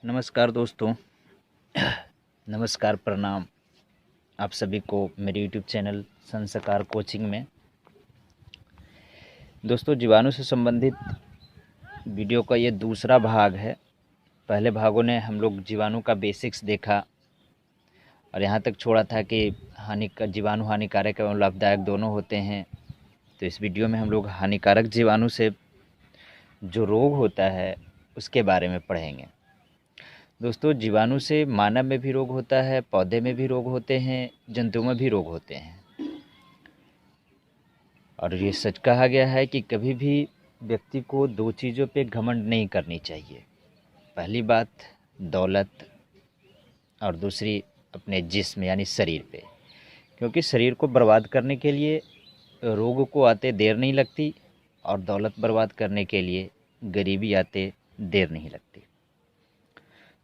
नमस्कार दोस्तों। नमस्कार, प्रणाम आप सभी को मेरे यूट्यूब चैनल संस्कार कोचिंग में। दोस्तों, जीवाणु से संबंधित वीडियो का ये दूसरा भाग है। पहले भागों ने हम लोग जीवाणु का बेसिक्स देखा और यहाँ तक छोड़ा था कि जीवाणु हानिकारक एवं लाभदायक दोनों होते हैं। तो इस वीडियो में हम लोग हानिकारक जीवाणु से जो रोग होता है उसके बारे में पढ़ेंगे। दोस्तों, जीवाणु से मानव में भी रोग होता है, पौधे में भी रोग होते हैं, जंतुओं में भी रोग होते हैं। और ये सच कहा गया है कि कभी भी व्यक्ति को दो चीज़ों पे घमंड नहीं करनी चाहिए। पहली बात दौलत और दूसरी अपने जिस्म यानी शरीर पे, क्योंकि शरीर को बर्बाद करने के लिए रोग को आते देर नहीं लगती और दौलत बर्बाद करने के लिए गरीबी आते देर नहीं लगती।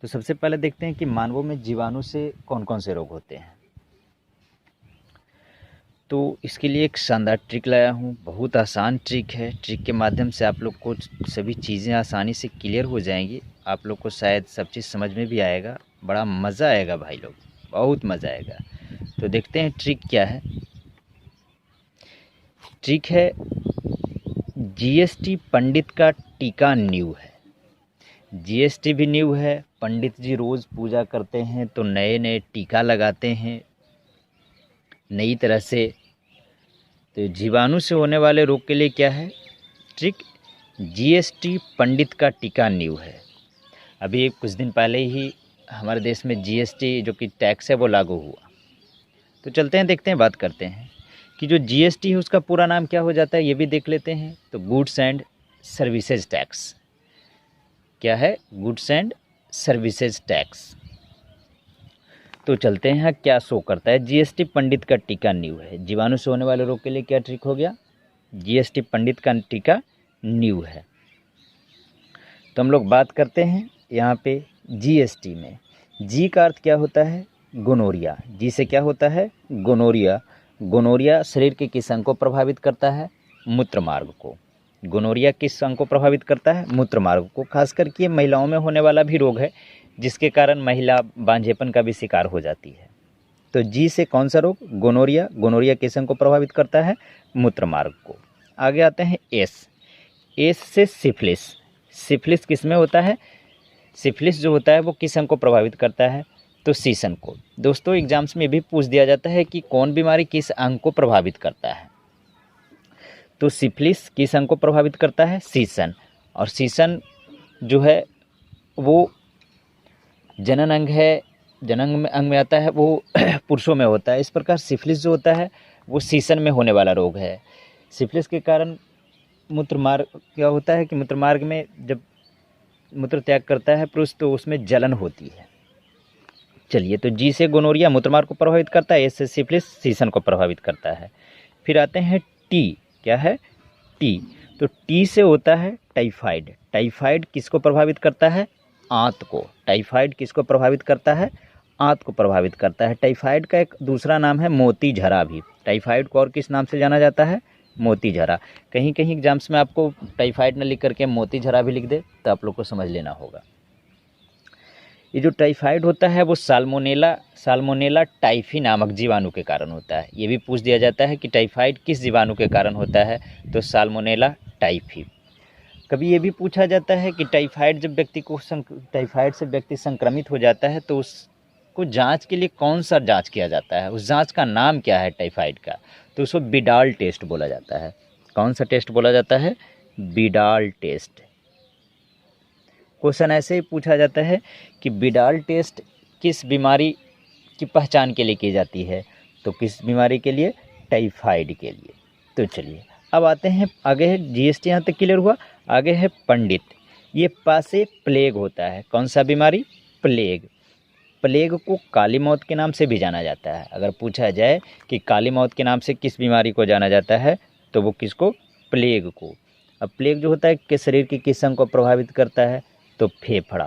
तो सबसे पहले देखते हैं कि मानवों में जीवाणु से कौन कौन से रोग होते हैं। तो इसके लिए एक शानदार ट्रिक लाया हूँ। बहुत आसान ट्रिक है। ट्रिक के माध्यम से आप लोग को सभी चीज़ें आसानी से क्लियर हो जाएंगी। आप लोग को शायद सब चीज़ समझ में भी आएगा। बड़ा मज़ा आएगा भाई लोग, बहुत मज़ा आएगा। तो देखते हैं ट्रिक क्या है। ट्रिक है जीएसटी पंडित का टीका न्यू है। जीएसटी भी न्यू है। पंडित जी रोज़ पूजा करते हैं तो नए नए टीका लगाते हैं नई तरह से। तो जीवाणु से होने वाले रोग के लिए क्या है ट्रिक? जीएसटी पंडित का टीका न्यू है। अभी कुछ दिन पहले ही हमारे देश में जीएसटी जो कि टैक्स है वो लागू हुआ। तो चलते हैं, देखते हैं, बात करते हैं कि जो जीएसटी है उसका पूरा नाम क्या हो जाता है, ये भी देख लेते हैं। तो गुड्स एंड सर्विसेज टैक्स। क्या है? Goods and services tax. तो चलते हैं क्या शो करता है। जीएसटी पंडित का टीका न्यू है। जीवाणु से होने वाले रोग के लिए क्या ट्रिक हो गया? जीएसटी पंडित का टीका न्यू है। तो हम लोग बात करते हैं यहाँ पे जीएसटी में। जी का अर्थ क्या होता है? गोनोरिया। जी से क्या होता है? गोनोरिया। गोनोरिया शरीर के किस अंग को प्रभावित करता है? मूत्र मार्ग को। गोनोरिया किस अंग को प्रभावित करता है? मूत्र मार्ग को। खासकर कि महिलाओं में होने वाला भी रोग है जिसके कारण महिला बांझेपन का भी शिकार हो जाती है। तो जी से कौन सा रोग? गोनोरिया। गोनोरिया किस अंग को प्रभावित करता है? मूत्र मार्ग को। आगे आते हैं एस। एस से सिफिलिस। सिफिलिस किस में होता है? सिफिलिस जो होता है वो किस अंग को प्रभावित करता है? तो सीसन को। दोस्तों, एग्जाम्स में भी पूछ दिया जाता है कि कौन बीमारी किस अंग को प्रभावित करता है। तो सिफिलिस किस अंग को प्रभावित करता है? सीसन। और सीसन जो है वो जनन अंग है, जनन अंग में आता है, वो पुरुषों में होता है। इस प्रकार सिफिलिस जो होता है वो सीसन में होने वाला रोग है। सिफिलिस के कारण मूत्र मार्ग क्या होता है कि मूत्र मार्ग में जब मूत्र त्याग करता है पुरुष तो उसमें जलन होती है। चलिए, तो जी से गोनोरिया मूत्र मार्ग को प्रभावित करता है, एस से सिफिलिस सीसन को प्रभावित करता है। फिर आते हैं टी। क्या है? टी। तो टी से होता है टाइफाइड। टाइफाइड किसको प्रभावित करता है? आंत को। टाइफाइड किसको प्रभावित करता है? आंत को प्रभावित करता है। टाइफाइड का एक दूसरा नाम है मोती झरा भी। टाइफाइड को और किस नाम से जाना जाता है? मोती झरा। कहीं कहीं एग्जाम्स में आपको टाइफाइड न लिख करके मोती झरा भी लिख दे तो आप लोग को समझ लेना होगा। ये जो टाइफाइड होता है वो साल्मोनेला टाइफी नामक जीवाणु के कारण होता है। ये भी पूछ दिया जाता है कि टाइफाइड किस जीवाणु के कारण होता है? तो साल्मोनेला टाइफी। कभी ये भी पूछा जाता है कि टाइफाइड से व्यक्ति संक्रमित हो जाता है तो उसको जांच के लिए कौन सा जांच किया जाता है? उस जांच का नाम क्या है टाइफाइड का? तो उसको बिडाल टेस्ट बोला जाता है। कौन सा टेस्ट बोला जाता है? बिडाल टेस्ट। क्वेश्चन ऐसे ही पूछा जाता है कि बिडाल टेस्ट किस बीमारी की पहचान के लिए की जाती है? तो किस बीमारी के लिए? टाइफाइड के लिए। तो चलिए अब आते हैं आगे है जीएसटी। यहाँ तक क्लियर हुआ। आगे है पंडित। ये पा से प्लेग होता है। कौन सा बीमारी? प्लेग। प्लेग को काली मौत के नाम से भी जाना जाता है। अगर पूछा जाए कि काली मौत के नाम से किस बीमारी को जाना जाता है तो वो किसको? प्लेग को। अब प्लेग जो होता है कि शरीर के किस अंग को प्रभावित करता है? तो फेफड़ा।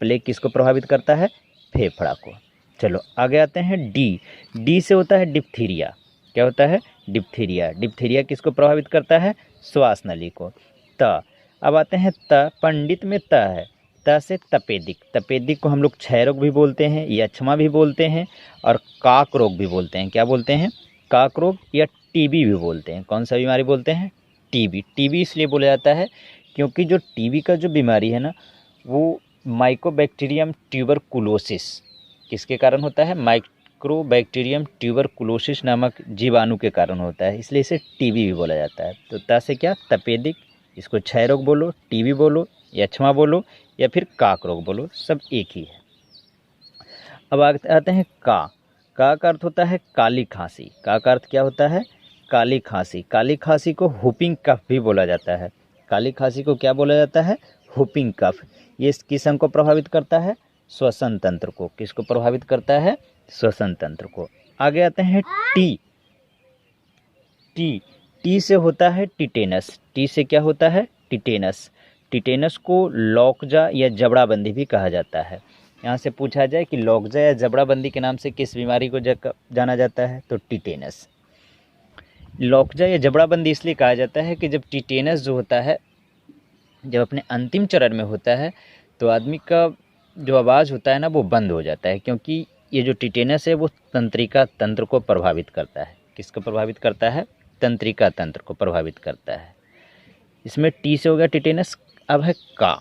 प्लेग किसको प्रभावित करता है? फेफड़ा को। चलो आगे आते हैं डी। डी से होता है डिप्थीरिया। क्या होता है? डिप्थीरिया। डिप्थीरिया किसको प्रभावित करता है? श्वास नली को। त। अब आते हैं त। पंडित में त है। त से तपेदिक, तपेदिक को हम लोग क्षय रोग भी बोलते हैं, यक्ष्मा भी बोलते हैं और काक रोग भी बोलते हैं। क्या बोलते हैं? काक रोग या टीबी भी बोलते हैं। कौन सा बीमारी बोलते हैं? टीबी। टीबी इसलिए बोला जाता है क्योंकि जो टीबी का जो बीमारी है ना, वो माइकोबैक्टीरियम ट्यूबरकुलोसिस किसके कारण होता है? माइक्रोबैक्टीरियम ट्यूबरकुलोसिस नामक जीवाणु के कारण होता है, इसलिए इसे टीबी भी बोला जाता है। तो त से क्या? तपेदिक, इसको क्षय रोग बोलो, टीबी बोलो, यक्ष्मा बोलो या फिर काक रोग बोलो, सब एक ही है। अब आते हैं का। का अर्थ होता है काली खांसी। का अर्थ क्या होता है? काली खांसी। काली खांसी को हुपिंग कफ भी बोला जाता है। काली खांसी को क्या बोला जाता है? Whooping cough. ये किस अंग को प्रभावित करता है? श्वसन तंत्र को। किसको प्रभावित करता है? श्वसन तंत्र को। आगे आते हैं टी। टी टी से होता है टिटेनस। टी से क्या होता है? टिटेनस। टिटेनस को लौकजा या जबड़ाबंदी भी कहा जाता है। यहाँ से पूछा जाए कि लौकजा या जबड़ाबंदी के नाम से किस बीमारी को जाना जाता है, तो टिटेनस। लौकजा या जबड़ाबंदी इसलिए कहा जाता है कि जब टिटेनस जो होता है, जब अपने अंतिम चरण में होता है, तो आदमी का जो आवाज़ होता है ना, वो बंद हो जाता है, क्योंकि ये जो टिटेनस है वो तंत्रिका तंत्र को प्रभावित करता है। किसको प्रभावित करता है? तंत्रिका तंत्र को प्रभावित करता है। इसमें टी से हो गया टिटेनस। अब है का।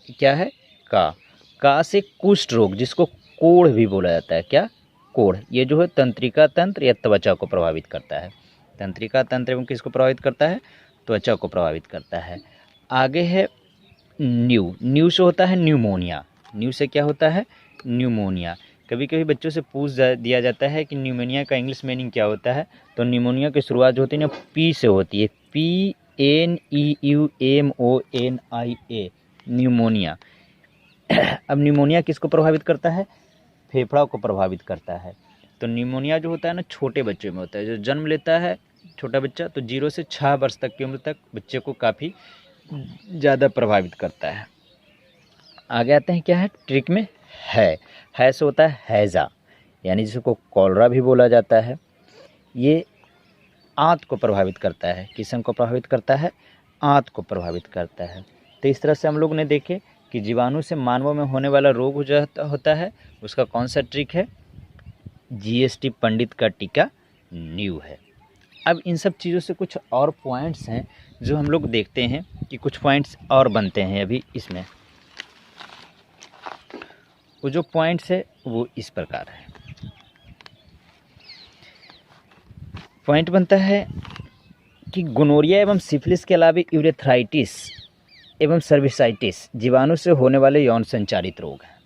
क्या है? का से कुष्ठ रोग, जिसको कोढ़ भी बोला जाता है। क्या? कोढ़। ये जो है तंत्रिका तंत्र या त्वचा को प्रभावित करता है। तंत्रिका तंत्र एवं किसको प्रभावित करता है? त्वचा को प्रभावित करता है। आगे है न्यू। न्यू से होता है न्यूमोनिया। न्यू से क्या होता है? न्यूमोनिया। कभी कभी बच्चों से पूछ दिया जाता है कि न्यूमोनिया का इंग्लिश मीनिंग क्या होता है, तो न्यूमोनिया की शुरुआत जो होती है ना, पी से होती है। PNEUMONIA, pneumonia. अब न्यूमोनिया किसको प्रभावित करता है? फेफड़ा को प्रभावित करता है। तो न्यूमोनिया जो होता है ना, छोटे बच्चों में होता है। जो जन्म लेता है छोटा बच्चा, तो 0 से 6 वर्ष तक की उम्र तक बच्चे को काफ़ी ज़्यादा प्रभावित करता है। आगे आते हैं, क्या है? ट्रिक में है से होता है हैज़ा, यानी जिसको कॉलरा भी बोला जाता है। ये आंत को प्रभावित करता है। किस अंग को प्रभावित करता है? आंत को प्रभावित करता है। तो इस तरह से हम लोग ने देखे कि जीवाणु से मानवों में होने वाला रोग होता है, उसका कौन सा ट्रिक है? जीएसटी पंडित का टीका न्यू है। अब इन सब चीज़ों से कुछ और पॉइंट्स हैं जो हम लोग देखते हैं कि कुछ पॉइंट्स और बनते हैं अभी इसमें। वो जो पॉइंट्स है वो इस प्रकार है। पॉइंट बनता है कि गोनोरिया एवं सिफिलिस के अलावा यूरेथ्राइटिस एवं सर्विसाइटिस जीवाणु से होने वाले यौन संचारित रोग हैं।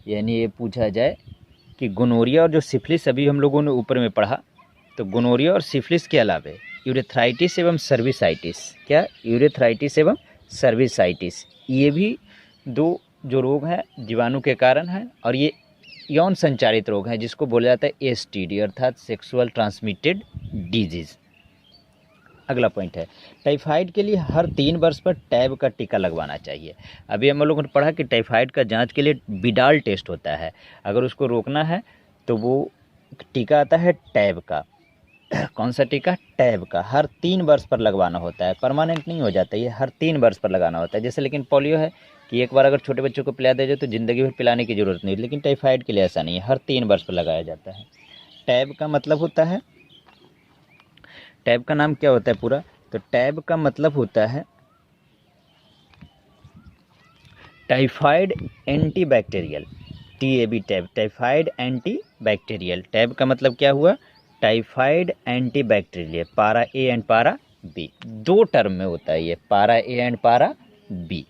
यानी ये पूछा जाए कि गोनोरिया और जो सिफिलिस अभी हम लोगों ने ऊपर में पढ़ा, तो गोनोरिया और सिफिलिस के अलावा यूरेथ्राइटिस एवं सर्विसाइटिस, क्या? यूरेथ्राइटिस एवं सर्विसाइटिस, ये भी 2 जो रोग हैं जीवाणु के कारण हैं, और ये यौन संचारित रोग हैं, जिसको बोला जाता है STD अर्थात सेक्सुअल ट्रांसमिटेड डिजीज़। अगला पॉइंट है, टाइफाइड के लिए हर 3 वर्ष पर टैब का टीका लगवाना चाहिए। अभी हम लोगों ने पढ़ा कि टाइफाइड का जांच के लिए बिडाल टेस्ट होता है। अगर उसको रोकना है तो वो टीका आता है टैब का। कौन सा टीका? टैब का। हर 3 वर्ष पर लगवाना होता है, परमानेंट नहीं हो जाता, ये हर 3 वर्ष पर लगाना होता है। जैसे लेकिन पोलियो है कि एक बार अगर छोटे बच्चों को पिला दिया जाए तो ज़िंदगी भर पिलाने की ज़रूरत नहीं, लेकिन टाइफाइड के लिए ऐसा नहीं है, हर 3 वर्ष पर लगाया जाता है। टैब का मतलब होता है, टैब का नाम क्या होता है पूरा? तो टैब का मतलब होता है typhoid antibacterial, TAB tab, typhoid antibacterial. Tab का मतलब क्या हुआ? टाइफाइड एंटीबैक्टीरियल, पारा A एंड पारा B, 2 टर्म में होता है ये, पारा A एंड पारा B।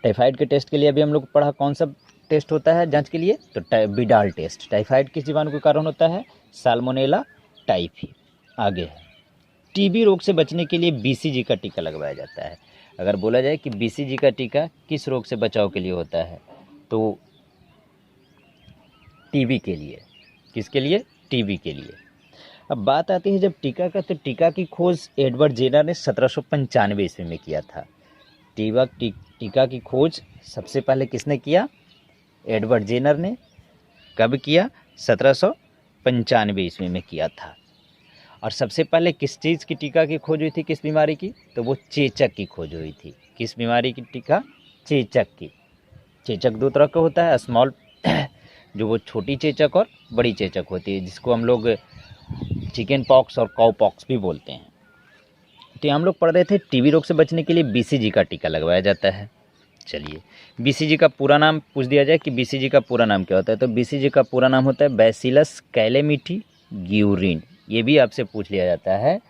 टाइफाइड के टेस्ट के लिए अभी हम लोग पढ़ा, कौन सा टेस्ट होता है जांच के लिए? तो बिडाल टेस्ट। टाइफाइड किस जीवाणु के कारण होता है? Salmonella typhi. आगे है, टीबी रोग से बचने के लिए BCG का टीका लगवाया जाता है। अगर बोला जाए कि BCG का टीका किस रोग से बचाव के लिए होता है, तो टीबी के लिए। किसके लिए? टीबी के लिए। अब बात आती है जब टीका का, तो टीका की खोज एडवर्ड जेनर ने 1795 ईस्वी में किया था। टीका की खोज सबसे पहले किसने किया? एडवर्ड जेनर ने। कब किया? 1795 ईस्वी में किया था। और सबसे पहले किस चीज़ की टीका की खोज हुई थी? किस बीमारी की? तो वो चेचक की खोज हुई थी। किस बीमारी की टीका? चेचक की। चेचक दो तरह का होता है, स्मॉल जो वो छोटी चेचक और बड़ी चेचक होती है, जिसको हम लोग चिकन पॉक्स और काउ पॉक्स भी बोलते हैं। तो हम लोग पढ़ रहे थे टीबी रोग से बचने के लिए बीसीजी का टीका लगवाया जाता है। चलिए, बीसीजी का पूरा नाम पूछ दिया जाए कि बीसीजी का पूरा नाम क्या होता है, तो बीसीजी का पूरा नाम होता है बैसिलस कैलेमिटी ग्यूरिन। ये भी आपसे पूछ लिया जाता है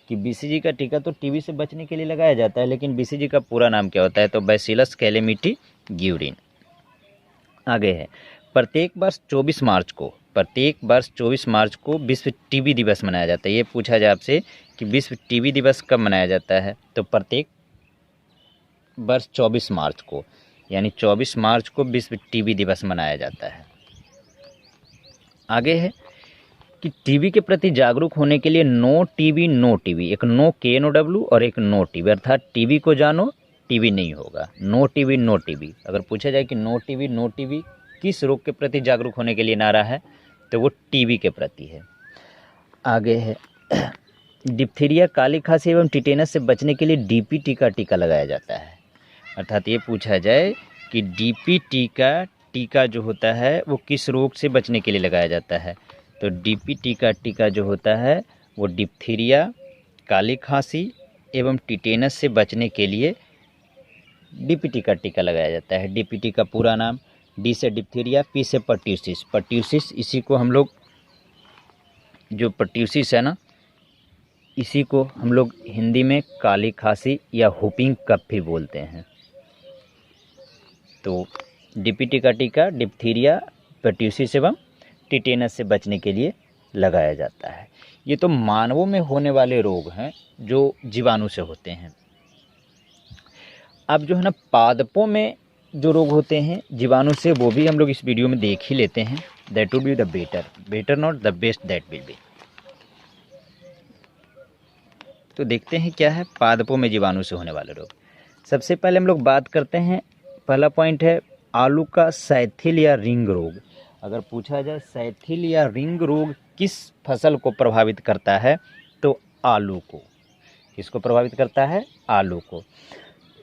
कि बीसीजी का टीका तो टीबी से बचने के लिए लगाया जाता है, लेकिन बीसीजी का पूरा नाम क्या होता है, तो बैसिलस कैलेमिटी ग्यूरिन। आगे है, प्रत्येक वर्ष 24 मार्च को विश्व टीबी दिवस मनाया जाता है। ये पूछा जाए आपसे कि विश्व टीबी दिवस कब मनाया जाता है, तो प्रत्येक वर्ष 24 मार्च को, यानी 24 मार्च को विश्व टीबी दिवस मनाया जाता है। आगे है कि टीबी के प्रति जागरूक होने के लिए नो टीबी, एक नो KNOW और एक नो टीबी, अर्थात टीबी को जानो टीबी नहीं होगा। No TB. अगर पूछा जाए कि नो टीबी किस रोग के प्रति जागरूक होने के लिए नारा है, तो वो टीबी के प्रति है। आगे है डिप्थीरिया, काली खांसी एवं टिटेनस से बचने के लिए डीपीटी का टीका लगाया जाता है। अर्थात ये पूछा जाए कि डीपीटी का टीका जो होता है वो किस रोग से बचने के लिए लगाया जाता है, तो डीपीटी का टीका जो होता है वो डिप्थीरिया, काली खांसी एवं टिटेनस से बचने के लिए डीपीटी का टीका लगाया जाता है। डीपीटी का पूरा नाम, डी से डिप्थीरिया, पी से पर्ट्यूसिस, इसी को हम लोग, जो पर्ट्यूसिस है ना, इसी को हम लोग हिंदी में काली खांसी या हुपिंग कफ भी बोलते हैं। तो डीपीटी का टीका डिप्थीरिया, पर्ट्यूसिस एवं टिटेनस से बचने के लिए लगाया जाता है। ये तो मानवों में होने वाले रोग हैं जो जीवाणु से होते हैं। अब जो है ना, पादपों में जो रोग होते हैं जीवाणु से, वो भी हम लोग इस वीडियो में देख ही लेते हैं। That would be the better not the best, that will be. तो देखते हैं क्या है पादपों में जीवाणु से होने वाले रोग। सबसे पहले हम लोग बात करते हैं, पहला पॉइंट है आलू का सैथिल या रिंग रोग। अगर पूछा जाए सैथिल या रिंग रोग किस फसल को प्रभावित करता है, तो आलू को। किसको प्रभावित करता है? आलू को।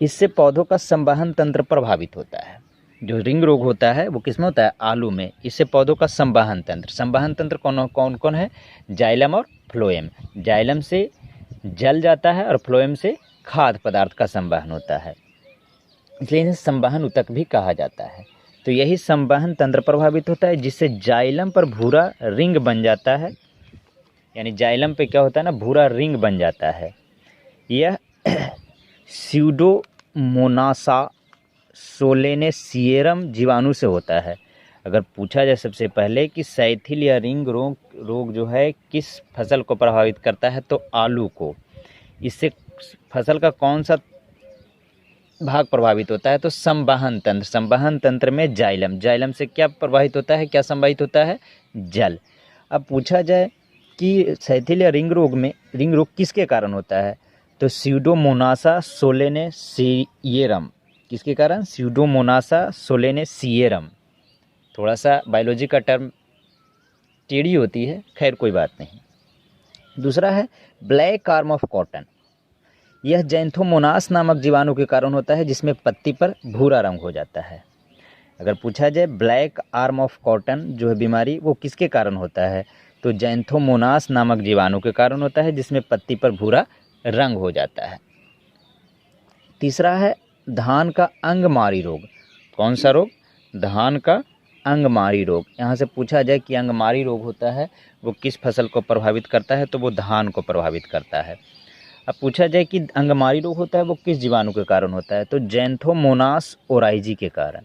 इससे पौधों का संवहन तंत्र प्रभावित होता है। जो रिंग रोग होता है वो किसमें होता है? आलू में। इससे पौधों का संवहन तंत्र कौन कौन है? जाइलम और फ्लोएम। जाइलम से जल जाता है और फ्लोएम से खाद्य पदार्थ का संवहन होता है, इसलिए इन्हें संवहन ऊतक भी कहा जाता है। तो यही संवहन तंत्र प्रभावित होता है, जिससे जाइलम पर भूरा रिंग बन जाता है। यानी जाइलम पे क्या होता है ना, भूरा रिंग बन जाता है। यह स्यूडोमोनासा सोलेनेसिएरम जीवाणु से होता है। अगर पूछा जाए सबसे पहले कि सैथिल या रिंग रोग जो है किस फसल को प्रभावित करता है, तो आलू को। इससे फसल का कौन सा भाग प्रभावित होता है? तो संवहन तंत्र। संवहन तंत्र में जाइलम से क्या प्रभावित होता है, क्या संवाहित होता है? जल। अब पूछा जाए कि सैथिल या रिंग रोग किसके कारण होता है, तो स्यूडोमोनासा सोलेनेसिएरम। किसके कारण? स्यूडोमोनासा सोलेनेसिएरम। थोड़ा सा बायोलॉजी का टर्म टेढ़ी होती है, खैर कोई बात नहीं। दूसरा है ब्लैक आर्म ऑफ कॉटन। यह जैंथोमोनास नामक जीवाणु के कारण होता है, जिसमें पत्ती पर भूरा रंग हो जाता है। अगर पूछा जाए ब्लैक आर्म ऑफ कॉटन जो है बीमारी, वो किसके कारण होता है, तो जैंथोमोनास नामक जीवाणु के कारण होता है, जिसमें पत्ती पर भूरा रंग हो जाता है। तीसरा है धान का अंगमारी रोग। कौन सा रोग? धान का अंगमारी रोग। यहाँ से पूछा जाए कि अंगमारी रोग होता है वो किस फसल को प्रभावित करता है, तो वो धान को प्रभावित करता है। अब पूछा जाए कि अंगमारी रोग होता है वो किस जीवाणु के कारण होता है, तो जैंथोमोनास ओराइजी के कारण।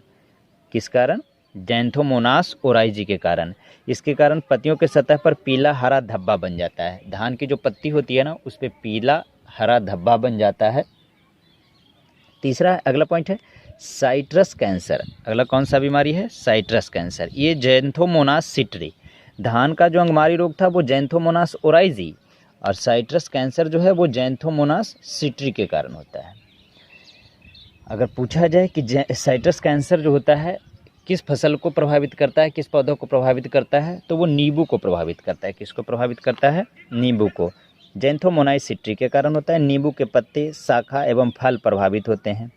किस कारण? जैंथोमोनास ओराइजी के कारण। इसके कारण पत्तियों के सतह पर पीला हरा धब्बा बन जाता है। धान की जो पत्ती होती है ना, उस पर पीला हरा धब्बा बन जाता है। तीसरा अगला पॉइंट है साइट्रस कैंसर। अगला कौन सा बीमारी है? Citrus cancer. ये जैंथोमोनास सिट्री। धान का जो अंगमारी रोग था वो जैंथोमोनास ओराइजी, और साइट्रस कैंसर जो है वो जैंथोमोनास सिट्री के कारण होता है। अगर पूछा जाए कि साइट्रस कैंसर जो होता है किस फसल को प्रभावित करता है, किस पौधों को प्रभावित करता है, तो वो नींबू को प्रभावित करता है। किसको प्रभावित करता है? नींबू को। जैंथोमोनास सिट्री के कारण होता है। नींबू के पत्ते, शाखा एवं फल प्रभावित होते हैं।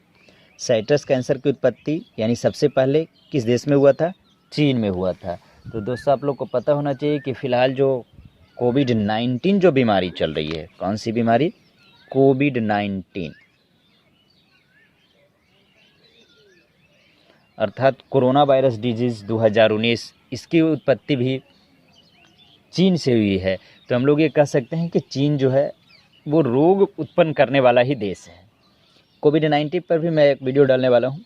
साइट्रस कैंसर की उत्पत्ति यानी सबसे पहले किस देश में हुआ था? चीन में हुआ था। तो दोस्तों आप लोग को पता होना चाहिए कि फ़िलहाल जो कोविड-19 जो बीमारी चल रही है, कौन सी बीमारी? कोविड-19 अर्थात कोरोना वायरस डिजीज़ 2019, इसकी उत्पत्ति भी चीन से हुई है। तो हम लोग ये कह सकते हैं कि चीन जो है वो रोग उत्पन्न करने वाला ही देश है। कोविड-19 पर भी मैं एक वीडियो डालने वाला हूँ।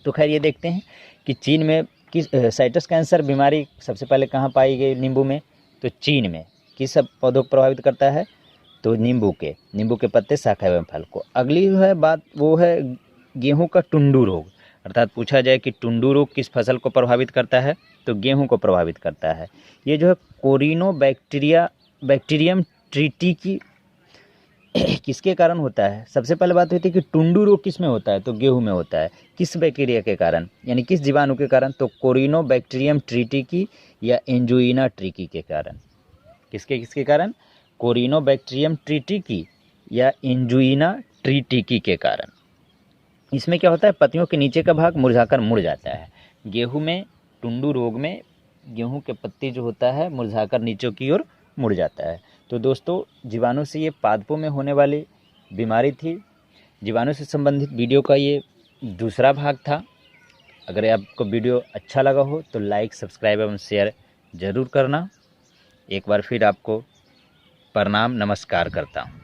तो खैर ये देखते हैं कि चीन में किस साइट्रस कैंसर बीमारी सबसे पहले कहाँ पाई गई? नींबू में। तो चीन में किस सब पौधों को प्रभावित करता है? तो नींबू के पत्ते, शाखा एवं फल को। अगली जो है बात वो है गेहूं का टुंडू रोग। अर्थात पूछा जाए कि टुंडू रोग किस फसल को प्रभावित करता है? तो गेहूं को प्रभावित करता है। ये जो है बैक्टीरियम ट्रिटिकी किसके कारण होता है? सबसे पहले बात होती है कि टुंडू रोग किस में होता है? तो गेहूं में होता है। किस बैक्टीरिया के कारण, यानी किस जीवाणु के कारण? तो कोरिनोबैक्टीरियम ट्रिटिकी या एंजुइना ट्रिकी के कारण। किसके कारण? कोरिनोबैक्टीरियम ट्रिटिकी या एंजुइना ट्रिटिकी के कारण। इसमें क्या होता है? पत्तियों के नीचे का भाग मुरझाकर मुड़ जाता है। गेहूं में टुंडू रोग में गेहूं के पत्ती जो होता है मुरझाकर नीचे की ओर मुड़ जाता है। तो दोस्तों जीवाणु से ये पादपों में होने वाली बीमारी थी। जीवाणु से संबंधित वीडियो का ये दूसरा भाग था। अगर आपको वीडियो अच्छा लगा हो तो लाइक, सब्सक्राइब एवं शेयर ज़रूर करना। एक बार फिर आपको प्रणाम, नमस्कार करता हूँ।